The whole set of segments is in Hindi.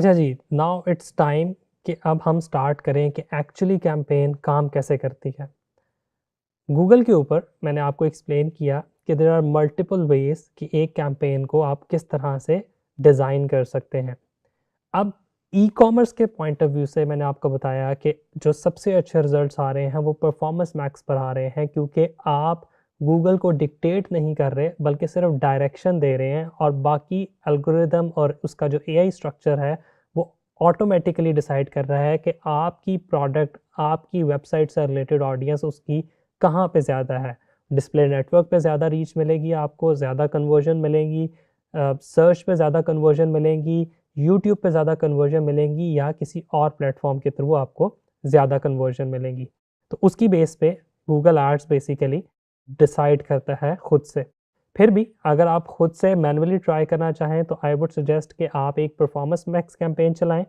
अच्छा जी, नाउ इट्स टाइम कि अब हम स्टार्ट करें कि एक्चुअली कैंपेन काम कैसे करती है। गूगल के ऊपर मैंने आपको एक्सप्लेन किया कि देयर आर मल्टीपल वेज़ कि एक कैंपेन को आप किस तरह से डिज़ाइन कर सकते हैं। अब ई-कॉमर्स के पॉइंट ऑफ व्यू से मैंने आपको बताया कि जो सबसे अच्छे रिजल्ट्स आ रहे हैं वो परफॉर्मेंस मैक्स पर आ रहे हैं, क्योंकि आप गूगल को डिक्टेट नहीं कर रहे बल्कि सिर्फ डायरेक्शन दे रहे हैं और बाकी एल्गोरिदम और उसका जो एआई स्ट्रक्चर है वो ऑटोमेटिकली डिसाइड कर रहा है कि आपकी प्रोडक्ट, आपकी वेबसाइट से रिलेटेड ऑडियंस उसकी कहाँ पे ज़्यादा है। डिस्प्ले नेटवर्क पे ज़्यादा रीच मिलेगी, आपको ज़्यादा कन्वर्जन मिलेंगी, सर्च पे ज़्यादा कन्वर्जन मिलेंगी, यूट्यूब पे ज़्यादा कन्वर्जन मिलेंगी या किसी और प्लेटफॉर्म के थ्रू आपको ज़्यादा कन्वर्जन मिलेंगी। तो उसकी बेस पे गूगल एड्स बेसिकली डिसाइड करता है खुद से। फिर भी अगर आप खुद से मैन्युअली ट्राई करना चाहें तो आई वुड सजेस्ट कि आप एक परफॉर्मेंस मैक्स कैंपेन चलाएं,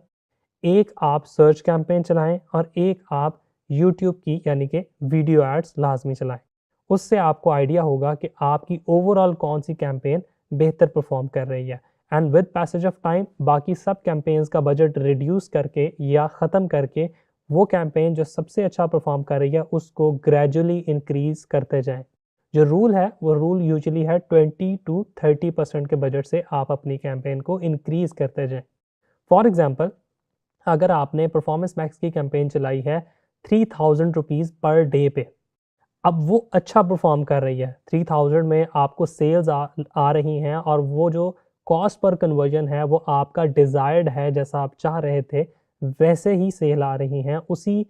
एक आप सर्च कैंपेन चलाएं और एक आप यूट्यूब की यानी कि वीडियो एड्स लाजमी चलाएं। उससे आपको आइडिया होगा कि आपकी ओवरऑल कौन सी कैंपेन बेहतर परफॉर्म कर रही है। And with passage of time बाकी सब कैंपेन्स का बजट रिड्यूस करके या ख़त्म करके वो कैंपेन जो सबसे अच्छा परफॉर्म कर रही है उसको ग्रेजुअली इंक्रीज करते जाएं। जो रूल है वो रूल यूजुअली है 20 to 30% के बजट से आप अपनी कैंपेन को इंक्रीज करते जाएं। फॉर एग्जाम्पल, अगर आपने परफॉर्मेंस मैक्स की कैंपेन चलाई है 3000 रुपीज़ पर डे पे, अब वो अच्छा परफॉर्म कर रही है, 3000 में आपको सेल्स आ रही हैं और वो जो कॉस्ट पर कन्वर्जन है वो आपका डिज़ायर्ड है, जैसा आप चाह रहे थे वैसे ही सेल आ रही हैं, उसी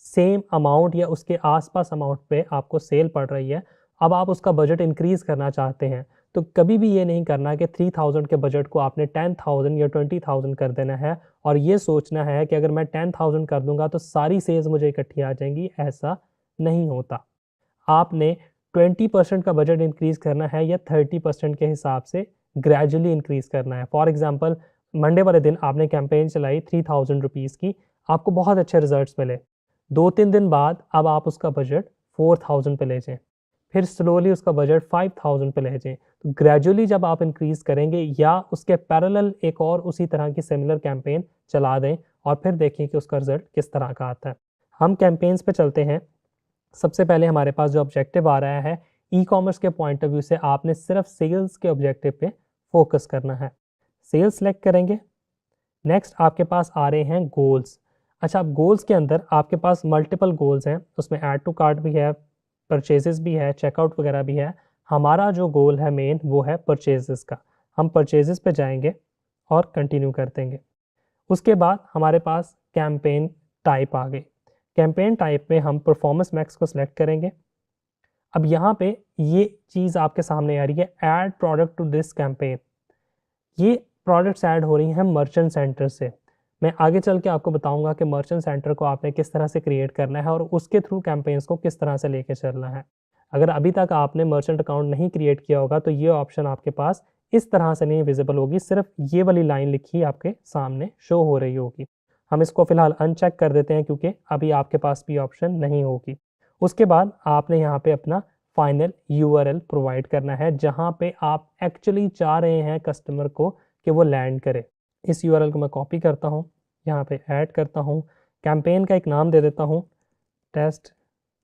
सेम अमाउंट या उसके आसपास अमाउंट पे आपको सेल पड़ रही है। अब आप उसका बजट इंक्रीज़ करना चाहते हैं तो कभी भी ये नहीं करना कि 3000 के बजट को आपने 10,000 या 20,000 कर देना है और ये सोचना है कि अगर मैं 10,000 कर दूंगा तो सारी सेल्स मुझे इकट्ठी आ जाएंगी। ऐसा नहीं होता। आपने 20% का बजट इंक्रीज करना है या 30% के हिसाब से ग्रेजुअली इंक्रीज करना है। फॉर एग्जाम्पल, मंडे वाले दिन आपने कैंपेन चलाई 3000 रुपीज़ की, आपको बहुत अच्छे रिजल्ट्स मिले। 2-3 दिन बाद अब आप उसका बजट 4000 पे ले जाएं, फिर स्लोली उसका बजट 5000 पे ले जाएं। तो ग्रेजुअली जब आप इंक्रीज करेंगे या उसके पैरेलल एक और उसी तरह की सिमिलर कैंपेन चला दें और फिर देखें कि उसका रिजल्ट किस तरह का आता है। हम कैंपेन्स पे चलते हैं। सबसे पहले हमारे पास जो ऑब्जेक्टिव आ रहा है ई कॉमर्स के पॉइंट ऑफ व्यू से, आपने सिर्फ सेल्स के ऑब्जेक्टिव पे फोकस करना है। सेल्स सेलेक्ट करेंगे। नेक्स्ट आपके पास आ रहे हैं गोल्स। अच्छा, अब गोल्स के अंदर आपके पास मल्टीपल गोल्स हैं, उसमें ऐड टू कार्ट भी है, परचेजेस भी है, चेकआउट वगैरह भी है। हमारा जो गोल है मेन वो है परचेजेस का। हम परचेजेस पे जाएंगे और कंटिन्यू कर देंगे। उसके बाद हमारे पास कैंपेन टाइप आ गई। कैंपेन टाइप में हम परफॉर्मेंस मैक्स को सिलेक्ट करेंगे। अब यहाँ पे ये चीज़ आपके सामने आ रही है, add product to this campaign. ये प्रोडक्ट्स ऐड हो रही हैं मर्चेंट सेंटर से। मैं आगे चल के आपको बताऊंगा कि मर्चेंट सेंटर को आपने किस तरह से क्रिएट करना है और उसके थ्रू कैंपेन्स को किस तरह से लेके चलना है। अगर अभी तक आपने मर्चेंट अकाउंट नहीं क्रिएट किया होगा तो ये ऑप्शन आपके पास इस तरह से नहीं विजिबल होगी, सिर्फ ये वाली लाइन लिखी आपके सामने शो हो रही होगी। हम इसको फिलहाल अनचेक कर देते हैं क्योंकि अभी आपके पास भी ऑप्शन नहीं होगी। उसके बाद आपने यहाँ पे अपना फाइनल यूआरएल प्रोवाइड करना है जहाँ पे आप एक्चुअली चाह रहे हैं कस्टमर को कि वो लैंड करे। इस यूआरएल को मैं कॉपी करता हूँ, यहाँ पे ऐड करता हूँ, कैंपेन का एक नाम दे देता हूँ, टेस्ट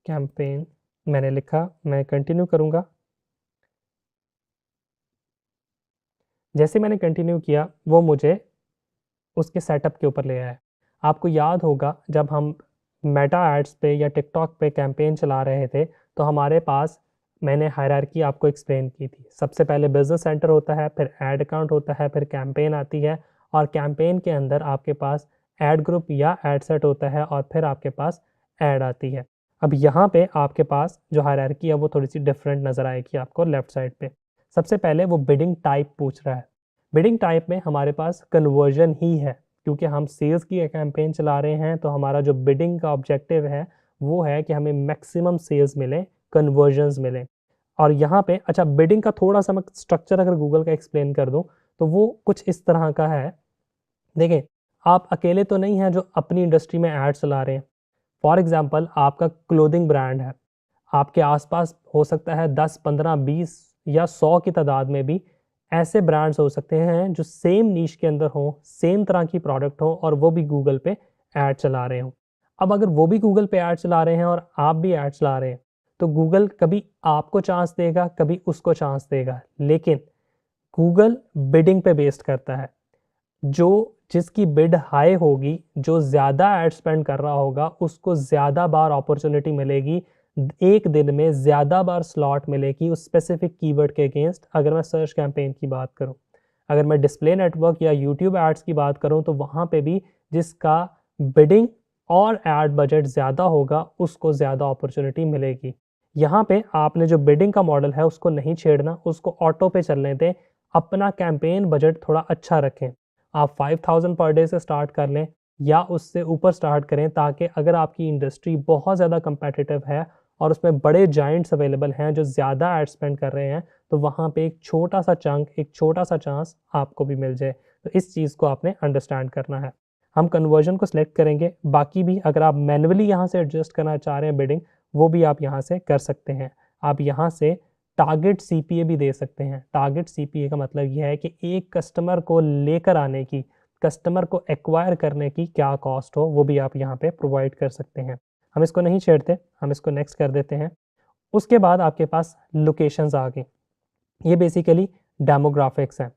कैंपेन मैंने लिखा। मैं कंटिन्यू करूँगा। जैसे मैंने कंटिन्यू किया वो मुझे उसके सेटअप के ऊपर ले आया। आपको याद होगा जब हम मेटा एड्स पे या टिकटॉक पे कैंपेन चला रहे थे तो हमारे पास, मैंने हायरार्की आपको एक्सप्लेन की थी, सबसे पहले बिजनेस सेंटर होता है, फिर ऐड अकाउंट होता है, फिर कैंपेन आती है और कैंपेन के अंदर आपके पास ऐड ग्रुप या ऐड सेट होता है और फिर आपके पास ऐड आती है। अब यहाँ पे आपके पास जो हायरार्की है वो थोड़ी सी डिफरेंट नज़र आएगी आपको लेफ्ट साइड पे। सबसे पहले वो बिडिंग टाइप पूछ रहा है। बिडिंग टाइप में हमारे पास कन्वर्जन ही है, क्योंकि हम सेल्स की कैंपेन चला रहे हैं तो हमारा जो बिडिंग का ऑब्जेक्टिव है वो है कि हमें मैक्सिमम सेल्स मिले, कन्वर्जन्स मिले। और यहाँ पे अच्छा, बिडिंग का थोड़ा सा मैं स्ट्रक्चर अगर गूगल का एक्सप्लेन कर दूँ तो वो कुछ इस तरह का है। देखें, आप अकेले तो नहीं हैं जो अपनी इंडस्ट्री में ऐड चला रहे हैं। फॉर एग्जाम्पल, आपका क्लोथिंग ब्रांड है, आपके आसपास हो सकता है 10, 15, 20 या 100 की तादाद में भी ऐसे ब्रांड्स हो सकते हैं जो सेम नीश के अंदर हों, सेम तरह की प्रोडक्ट हो और वो भी गूगल पे ऐड चला रहे हों। अब अगर वो भी गूगल पे ऐड चला रहे हैं और आप भी ऐड चला रहे हैं, तो गूगल कभी आपको चांस देगा, कभी उसको चांस देगा। लेकिन गूगल बिडिंग पे बेस्ड करता है। जो जिसकी बिड हाई होगी, जो ज़्यादा एड स्पेंड कर रहा होगा, उसको ज़्यादा बार अपॉर्चुनिटी मिलेगी, एक दिन में ज़्यादा बार स्लॉट मिलेगी उस स्पेसिफिक कीवर्ड के अगेंस्ट। अगर मैं सर्च कैंपेन की बात करूं, अगर मैं डिस्प्ले नेटवर्क या यूट्यूब एड्स की बात करूं, तो वहाँ पे भी जिसका बिडिंग और एड बजट ज़्यादा होगा, उसको ज़्यादा अपॉर्चुनिटी मिलेगी। यहाँ पे आपने जो बिडिंग का मॉडल है उसको नहीं छेड़ना, उसको ऑटो पे चलने दें। अपना कैंपेन बजट थोड़ा अच्छा रखें। आप 5000 पर डे से स्टार्ट कर लें या उससे ऊपर स्टार्ट करें, ताकि अगर आपकी इंडस्ट्री बहुत ज़्यादा कंपेटिटिव है और उसमें बड़े जाइंट्स अवेलेबल हैं जो ज़्यादा एड स्पेंड कर रहे हैं, तो वहाँ पे एक छोटा सा चंक, एक छोटा सा चांस आपको भी मिल जाए। तो इस चीज़ को आपने अंडरस्टैंड करना है। हम कन्वर्जन को सिलेक्ट करेंगे, बाकी भी अगर आप मैनुअली यहाँ से एडजस्ट करना चाह रहे हैं बिडिंग, वो भी आप यहाँ से कर सकते हैं। आप यहाँ से टारगेट सीपीए भी दे सकते हैं। टारगेट सीपीए का मतलब यह है कि एक कस्टमर को लेकर आने की, कस्टमर को एक्वायर करने की क्या कॉस्ट हो, वो भी आप यहाँ पे प्रोवाइड कर सकते हैं। हम इसको नहीं छेड़ते, हम इसको नेक्स्ट कर देते हैं। उसके बाद आपके पास लोकेशंस आ गई। ये बेसिकली डेमोग्राफिक्स हैं।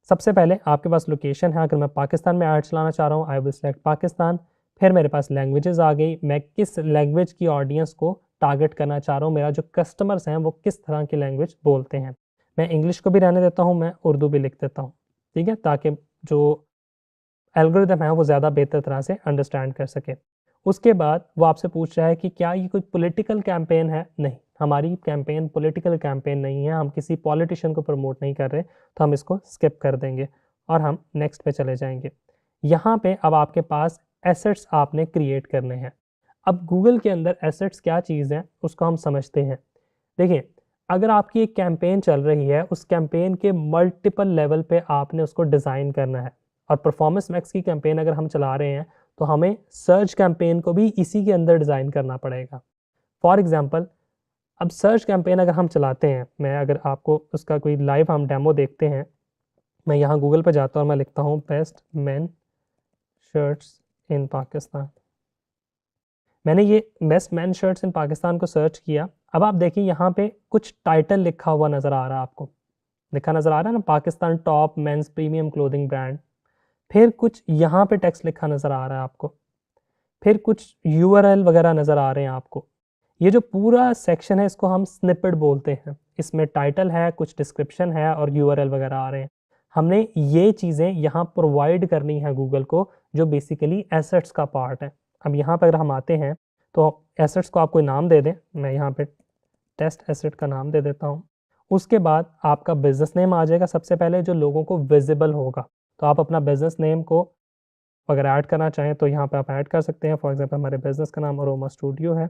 सबसे पहले आपके पास लोकेशन है। अगर मैं पाकिस्तान में ऐड चलाना चाह रहा हूँ, आई विल सेलेक्ट पाकिस्तान। फिर मेरे पास लैंग्वेजेस आ गई, मैं किस लैंग्वेज की ऑडियंस को टारगेट करना चाह रहा हूँ, मेरा जो कस्टमर्स हैं वो किस तरह की लैंग्वेज बोलते हैं। मैं इंग्लिश को भी रहने देता हूँ, मैं उर्दू भी लिख देता हूँ, ठीक है, ताकि जो एल्गोरिदम है वो ज़्यादा बेहतर तरह से अंडरस्टैंड कर सके। उसके बाद वो आपसे पूछ रहा है कि क्या ये कोई पॉलिटिकल कैंपेन है। नहीं, हमारी कैंपेन पॉलिटिकल कैंपेन नहीं है, हम किसी पॉलिटिशियन को प्रमोट नहीं कर रहे, तो हम इसको स्किप कर देंगे और हम नेक्स्ट पे चले जाएंगे। यहाँ पे अब आपके पास एसेट्स आपने क्रिएट करने हैं। अब गूगल के अंदर एसेट्स क्या चीज़ है उसको हम समझते हैं। देखिए, अगर आपकी एक कैंपेन चल रही है, उस कैंपेन के मल्टीपल लेवल पे आपने उसको डिज़ाइन करना है। और परफॉर्मेंस मैक्स की कैंपेन अगर हम चला रहे हैं, तो हमें सर्च कैंपेन को भी इसी के अंदर डिज़ाइन करना पड़ेगा। फॉर एग्जांपल, अब सर्च कैंपेन अगर हम चलाते हैं, मैं अगर आपको उसका कोई लाइव हम डेमो देखते हैं, मैं यहाँ गूगल पे जाता हूँ और मैं लिखता हूँ बेस्ट मेन शर्ट्स इन पाकिस्तान। मैंने ये बेस्ट मैन शर्ट्स इन पाकिस्तान को सर्च किया। अब आप देखिए यहाँ पे कुछ टाइटल लिखा हुआ नज़र आ रहा है आपको, लिखा नज़र आ रहा है ना, Pakistan top men's premium clothing brand. फिर कुछ यहाँ पे टेक्स्ट लिखा नज़र आ रहा है आपको, फिर कुछ यूआरएल वगैरह नज़र आ रहे हैं आपको। ये जो पूरा सेक्शन है इसको हम स्निपेट बोलते हैं। इसमें टाइटल है, कुछ डिस्क्रिप्शन है और यूआरएल वगैरह आ रहे हैं। हमने ये चीज़ें यहाँ प्रोवाइड करनी है गूगल को, जो बेसिकली एसेट्स का पार्ट है। अब यहाँ पर अगर हम आते हैं तो एसेट्स को आप कोई नाम दे दें। मैं यहाँ पे टेस्ट एसेट का नाम दे देता हूँ। उसके बाद आपका बिजनेस नेम आ जाएगा सबसे पहले, जो लोगों को विजिबल होगा। तो आप अपना बिजनेस नेम को अगर ऐड करना चाहें तो यहाँ पे आप ऐड कर सकते हैं। फॉर एग्जांपल, हमारे बिजनेस का नाम अरोमा स्टूडियो है,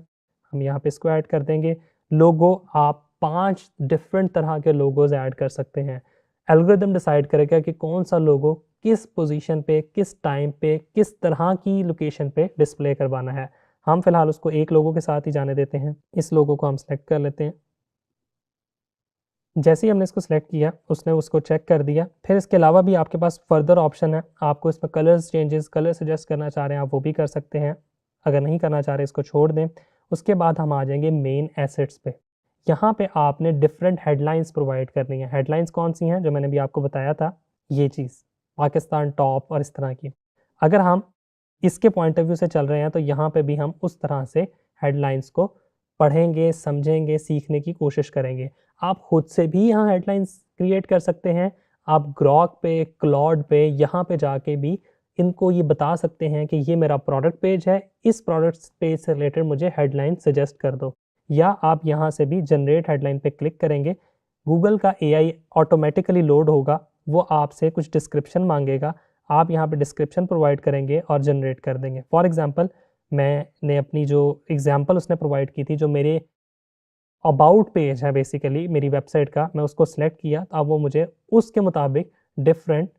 हम यहाँ पे इसको ऐड कर देंगे। लोगो, आप 5 डिफरेंट तरह के लोगोज ऐड कर सकते हैं। एल्गोरिदम डिसाइड करेगा कि कौन सा लोगो किस पोजीशन पे, किस टाइम पे, किस तरह की लोकेशन पे डिस्प्ले करवाना है। हम फिलहाल उसको एक लोगो के साथ ही जाने देते हैं। इस लोगो को हम सेलेक्ट कर लेते हैं। जैसे ही हमने इसको सेलेक्ट किया, उसने उसको चेक कर दिया। फिर इसके अलावा भी आपके पास फर्दर ऑप्शन है, आपको इसमें कलर्स चेंजेस, कलर सजेस्ट करना चाह रहे हैं आप वो भी कर सकते हैं। अगर नहीं करना चाह रहे इसको छोड़ दें। उसके बाद हम आ जाएंगे मेन एसेट्स पे। यहाँ पे आपने डिफरेंट हेडलाइंस प्रोवाइड करनी है। हेडलाइंस कौन सी हैं, जो मैंने भी आपको बताया था, ये चीज़ पाकिस्तान टॉप और इस तरह की। अगर हम इसके पॉइंट ऑफ व्यू से चल रहे हैं, तो यहाँ पे भी हम उस तरह से हेडलाइंस को पढ़ेंगे, समझेंगे, सीखने की कोशिश करेंगे। आप खुद से भी यहाँ हेडलाइंस क्रिएट कर सकते हैं। आप ग्रॉक पे, क्लॉड पे, यहाँ पे जाके भी इनको ये बता सकते हैं कि ये मेरा प्रोडक्ट पेज है, इस प्रोडक्ट पेज से रिलेटेड मुझे हेडलाइन सजेस्ट कर दो। या आप यहाँ से भी जनरेट हेडलाइन पे क्लिक करेंगे, गूगल का एआई ऑटोमेटिकली लोड होगा, वो आपसे कुछ डिस्क्रिप्शन मांगेगा, आप यहाँ पे डिस्क्रिप्शन प्रोवाइड करेंगे और जनरेट कर देंगे। फॉर एग्जांपल, मैंने अपनी जो एग्जांपल उसने प्रोवाइड की थी, जो मेरे अबाउट पेज है बेसिकली मेरी वेबसाइट का, मैं उसको सिलेक्ट किया, तो अब वो मुझे उसके मुताबिक डिफरेंट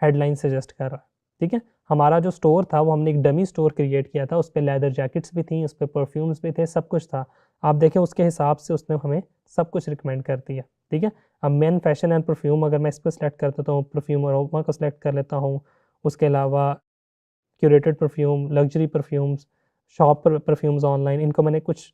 हेडलाइन सजेस्ट कर रहा है। ठीक है, हमारा जो स्टोर था वो हमने एक डमी स्टोर क्रिएट किया था, उस पर लेदर जैकेट्स भी थी, उस पर परफ्यूम्स भी थे, सब कुछ था। आप देखें उसके हिसाब से उसने हमें सब कुछ रिकमेंड कर दिया। ठीक है। अब मेन फैशन एंड परफ्यूम अगर मैं इस पर सेलेक्ट कर देता हूँ, परफ्यूम अरोमा को सिलेक्ट कर लेता हूँ, उसके अलावा curated perfume, luxury perfumes, shop perfumes online, इनको मैंने कुछ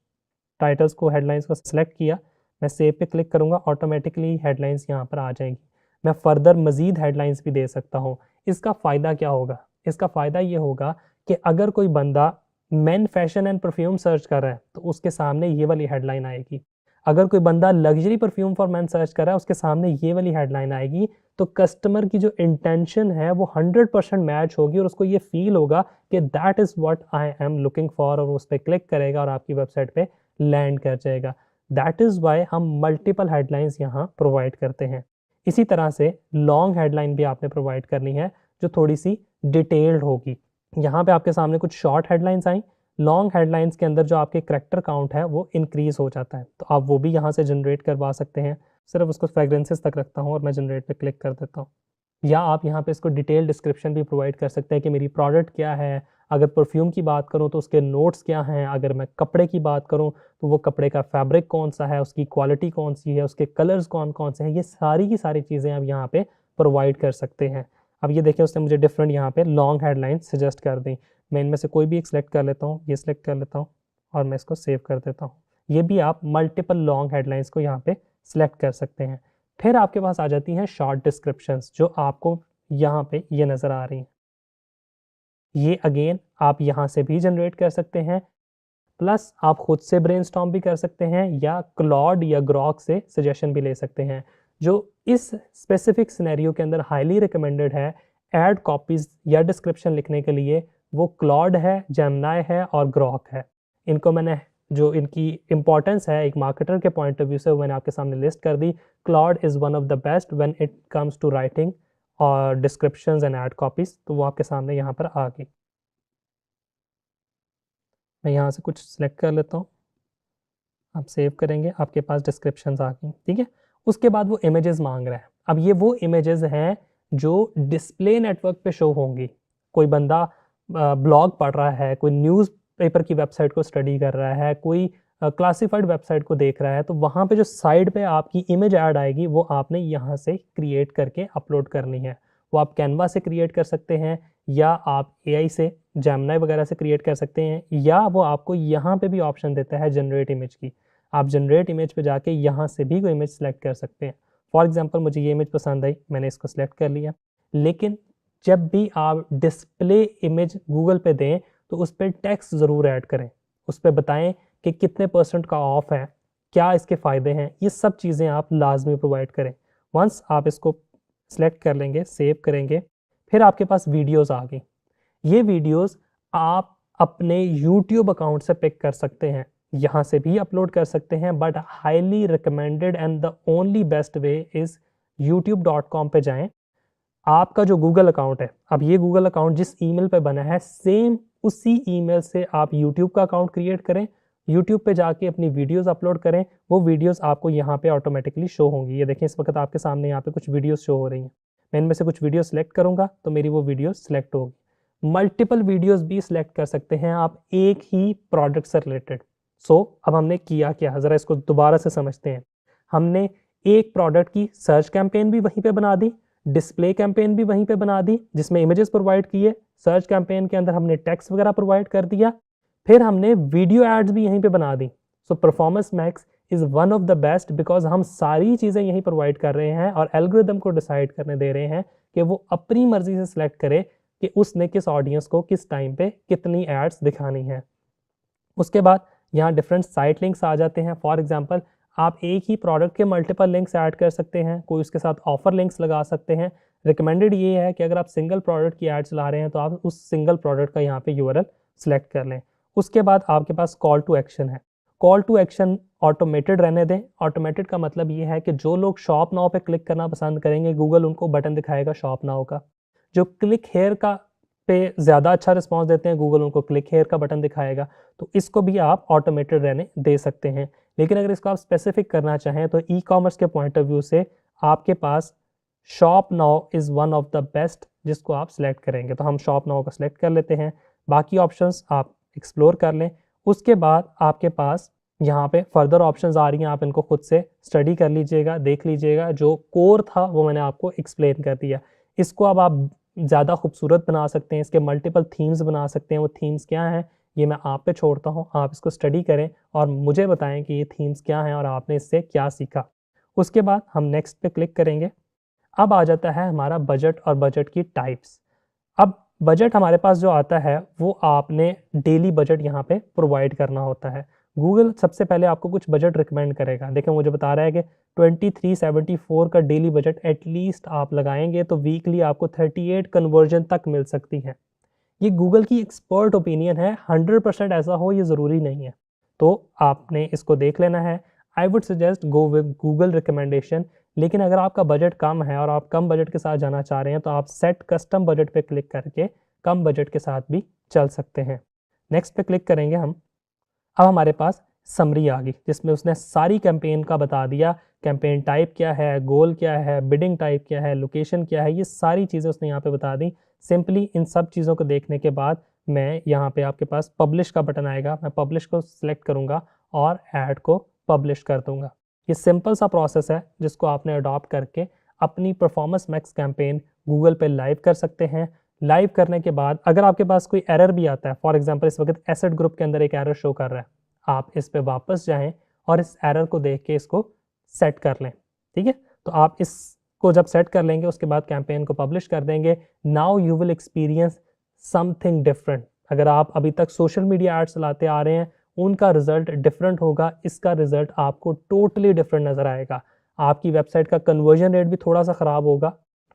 टाइटल्स को, हेडलाइंस को सिलेक्ट किया। मैं सेव पे क्लिक करूँगा, ऑटोमेटिकली हेडलाइंस यहाँ पर आ जाएंगी। मैं फर्दर मज़ीद हेडलाइंस भी दे सकता हूँ। इसका फ़ायदा क्या होगा? इसका फ़ायदा ये होगा कि अगर कोई बंदा main fashion and perfume search कर रहा है तो उसके सामने ये वाली हेडलाइन आएगी। अगर कोई बंदा luxury perfume for main search कर रहा है, उसके सामने ये वाली हेडलाइन आएगी। तो कस्टमर की जो इंटेंशन है वो 100% मैच होगी और उसको ये फील होगा कि that is what I am looking for, और उस पर क्लिक करेगा और आपकी वेबसाइट पे लैंड कर जाएगा। दैट इज़ वाई हम मल्टीपल हेडलाइंस यहाँ प्रोवाइड करते हैं। इसी तरह से लॉन्ग हेडलाइन भी आपने प्रोवाइड करनी है जो थोड़ी सी डिटेल्ड होगी। यहाँ पे आपके सामने कुछ शॉर्ट हेडलाइंस आई। लॉन्ग हेडलाइंस के अंदर जो आपके करैक्टर काउंट है वो इंक्रीज हो जाता है, तो आप वो भी यहाँ से जनरेट करवा सकते हैं। सिर्फ उसको फ्रेग्रेंसेस तक रखता हूँ और मैं जनरेट पे क्लिक कर देता हूँ। या आप यहाँ पे इसको डिटेल डिस्क्रिप्शन भी प्रोवाइड कर सकते हैं कि मेरी प्रोडक्ट क्या है। अगर परफ्यूम की बात करूँ तो उसके नोट्स क्या हैं, अगर मैं कपड़े की बात करूँ तो वो कपड़े का फैब्रिक कौन सा है, उसकी क्वालिटी कौन सी है, उसके कलर्स कौन कौन से हैं, ये सारी की सारी चीज़ें आप यहाँ पे प्रोवाइड कर सकते हैं। अब ये देखिए उसने मुझे डिफरेंट यहाँ पे लॉन्ग हेडलाइन सजेस्ट कर दी। मैं इनमें से कोई भी एक सिलेक्ट कर लेता हूँ, ये सिलेक्ट कर लेता हूँ और मैं इसको सेव कर देता हूँ। ये भी आप मल्टीपल लॉन्ग हेडलाइंस को यहाँ पे सिलेक्ट कर सकते हैं। फिर आपके पास आ जाती हैं शॉर्ट डिस्क्रिप्शंस, जो आपको यहाँ पे ये नज़र आ रही हैं। ये अगेन आप यहाँ से भी जनरेट कर सकते हैं, प्लस आप खुद से ब्रेनस्टॉर्म भी कर सकते हैं या क्लॉड या ग्रॉक से सजेशन भी ले सकते हैं। जो इस स्पेसिफिक सिनेरियो के अंदर हाईली रिकमेंडेड है ऐड कॉपीज या डिस्क्रिप्शन लिखने के लिए, वो क्लॉड है, जेमिनी है और ग्रॉक है। इनको मैंने जो इनकी इंपॉर्टेंस है एक मार्केटर के पॉइंट ऑफ व्यू से, वो मैंने आपके सामने लिस्ट कर दी। Claude is one of the best when it comes to writing और डिस्क्रिप्शंस एंड ऐड कॉपीज, तो वो आपके सामने यहाँ पर आ गई। मैं यहाँ से कुछ सिलेक्ट कर लेता हूँ, आप सेव करेंगे, आपके पास डिस्क्रिप्शंस आ गई, ठीक है। उसके बाद वो इमेजेस मांग रहा है। अब ये वो इमेजेस हैं जो डिस्प्ले नेटवर्क पे शो होंगी। कोई बंदा ब्लॉग पढ़ रहा है, कोई न्यूज़ पेपर की वेबसाइट को स्टडी कर रहा है, कोई क्लासिफाइड वेबसाइट को देख रहा है, तो वहाँ पे जो साइड पे आपकी इमेज ऐड आएगी वो आपने यहाँ से क्रिएट करके अपलोड करनी है। वो आप कैनवा से क्रिएट कर सकते हैं या आप एआई से, जेमिनी वगैरह से क्रिएट कर सकते हैं, या वो आपको यहाँ पे भी ऑप्शन देता है जनरेट इमेज की। आप जनरेट इमेज पे जाके यहाँ से भी कोई इमेज सेलेक्ट कर सकते हैं। फॉर एग्जांपल मुझे ये इमेज पसंद आई, मैंने इसको सेलेक्ट कर लिया। लेकिन जब भी आप डिस्प्ले इमेज गूगल पे दें तो उस पर टेक्स्ट ज़रूर ऐड करें, उस पर बताएं कि कितने % का ऑफ है, क्या इसके फ़ायदे हैं, ये सब चीज़ें आप लाजमी प्रोवाइड करें। वंस आप इसको सेलेक्ट कर लेंगे, सेव करेंगे, फिर आपके पास वीडियोज़ आ गई। ये वीडियोज़ आप अपने यूट्यूब अकाउंट से पिक कर सकते हैं, यहाँ से भी अपलोड कर सकते हैं, but highly recommended and the only best way is youtube.com पे जाएं। आपका जो गूगल अकाउंट है, अब ये गूगल अकाउंट जिस ईमेल पे बना है सेम उसी ईमेल से आप यूट्यूब का अकाउंट क्रिएट करें, यूट्यूब पे जाके अपनी वीडियोस अपलोड करें। वो वीडियोस आपको यहाँ पे ऑटोमेटिकली शो होंगी। ये देखें इस वक्त आपके सामने यहाँ पे कुछ वीडियोस शो हो रही हैं। मैं इनमें से कुछ वीडियो सेलेक्ट करूँगा तो मेरी वो वीडियो सेलेक्ट होगी। मल्टीपल वीडियोस भी सिलेक्ट कर सकते हैं आप एक ही प्रोडक्ट से रिलेटेड। अब हमने किया क्या, ज़रा इसको दोबारा से समझते हैं। हमने एक प्रोडक्ट की सर्च कैंपेन भी वहीं पे बना दी, डिस्प्ले कैंपेन भी वहीं पे बना दी जिसमें इमेजेस प्रोवाइड किए, सर्च कैंपेन के अंदर हमने टेक्स्ट वगैरह प्रोवाइड कर दिया, फिर हमने वीडियो एड्स भी यहीं पे बना दी। So Performance Max is one of the best because हम सारी चीज़ें यहीं प्रोवाइड कर रहे हैं और एल्गोरिदम को डिसाइड करने दे रहे हैं कि वो अपनी मर्जी से सिलेक्ट करे कि उसने किस ऑडियंस को किस टाइम पे कितनी एड्स दिखानी है। उसके बाद यहाँ डिफरेंट साइट लिंक्स आ जाते हैं। फॉर एग्जांपल आप एक ही प्रोडक्ट के मल्टीपल लिंक्स ऐड कर सकते हैं, कोई उसके साथ ऑफर लिंक्स लगा सकते हैं। रिकमेंडेड ये है कि अगर आप सिंगल प्रोडक्ट की ऐड चला रहे हैं तो आप उस सिंगल प्रोडक्ट का यहाँ पे यूआरएल सेलेक्ट कर लें। उसके बाद आपके पास कॉल टू एक्शन है। कॉल टू एक्शन ऑटोमेटेड रहने दें। ऑटोमेटेड का मतलब ये है कि जो लोग शॉप नाउ पे क्लिक करना पसंद करेंगे, गूगल उनको बटन दिखाएगा शॉप नाउ का। जो क्लिक हेयर का पे ज़्यादा अच्छा रिस्पॉन्स देते हैं, गूगल उनको क्लिक हेयर का बटन दिखाएगा। तो इसको भी आप ऑटोमेटेड रहने दे सकते हैं। लेकिन अगर इसको आप स्पेसिफिक करना चाहें तो ई कॉमर्स के पॉइंट ऑफ व्यू से आपके पास shop now is one of the best जिसको आप सिलेक्ट करेंगे। तो हम शॉप नाउ को सिलेक्ट कर लेते हैं, बाकी ऑप्शंस आप एक्सप्लोर कर लें। उसके बाद आपके पास यहाँ पे फर्दर ऑप्शंस आ रही हैं, आप इनको खुद से स्टडी कर लीजिएगा, देख लीजिएगा। जो कोर था वो मैंने आपको एक्सप्लेन कर दिया। इसको अब आप ज़्यादा खूबसूरत बना सकते हैं, इसके मल्टीपल थीम्स बना सकते हैं। वो थीम्स क्या हैं ये मैं आप पे छोड़ता हूँ, आप इसको स्टडी करें और मुझे बताएं कि ये थीम्स क्या हैं और आपने इससे क्या सीखा। उसके बाद हम नेक्स्ट पे क्लिक करेंगे। अब आ जाता है हमारा बजट और बजट की टाइप्स। अब बजट हमारे पास जो आता है वो आपने डेली बजट यहाँ पे प्रोवाइड करना होता है। गूगल सबसे पहले आपको कुछ बजट रिकमेंड करेगा। देखिए मुझे बता रहा है कि 2374 का डेली बजट एटलीस्ट आप लगाएंगे तो वीकली आपको 38 कन्वर्जन तक मिल सकती है। ये गूगल की एक्सपर्ट ओपिनियन है, 100% ऐसा हो ये ज़रूरी नहीं है, तो आपने इसको देख लेना है। I would suggest go with Google recommendation. लेकिन अगर आपका बजट कम है और आप कम बजट के साथ जाना चाह रहे हैं तो आप सेट कस्टम बजट पे क्लिक करके कम बजट के साथ भी चल सकते हैं। नेक्स्ट पे क्लिक करेंगे हम। अब हमारे पास समरी आ गई जिसमें उसने सारी कैंपेन का बता दिया, कैंपेन टाइप क्या है, गोल क्या है, बिडिंग टाइप क्या है, लोकेशन क्या है, ये सारी चीज़ें उसने यहाँ पे बता दी। सिंपली इन सब चीज़ों को देखने के बाद मैं यहाँ पे आपके पास पब्लिश का बटन आएगा, मैं पब्लिश को सिलेक्ट करूँगा और ऐड को पब्लिश कर दूँगा। ये सिंपल सा प्रोसेस है जिसको आपने अडॉप्ट करके अपनी परफॉर्मेंस मैक्स कैंपेन गूगल पे लाइव कर सकते हैं। लाइव करने के बाद अगर आपके पास कोई एरर भी आता है, फॉर एग्जांपल इस वक्त एसेट ग्रुप के अंदर एक एरर शो कर रहा है, आप इस पे वापस जाएं और इस एरर को देख के इसको सेट कर लें। ठीक है, तो आप इसको जब सेट कर लेंगे उसके बाद कैंपेन को पब्लिश कर देंगे। Now you will experience something different. अगर आप अभी तक सोशल मीडिया एड्स चलाते आ रहे हैं उनका रिजल्ट डिफरेंट होगा, इसका रिजल्ट आपको टोटली डिफरेंट नजर आएगा। आपकी वेबसाइट का कन्वर्जन रेट भी थोड़ा सा खराब होगा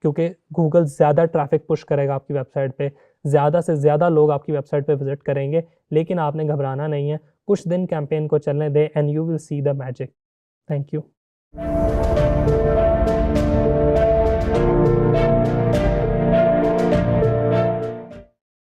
क्योंकि गूगल ज़्यादा ट्रैफिक पुश करेगा आपकी वेबसाइट पे, ज़्यादा से ज़्यादा लोग आपकी वेबसाइट पे विजिट करेंगे। लेकिन आपने घबराना नहीं है, कुछ दिन कैंपेन को चलने दें and you will see the magic. Thank you.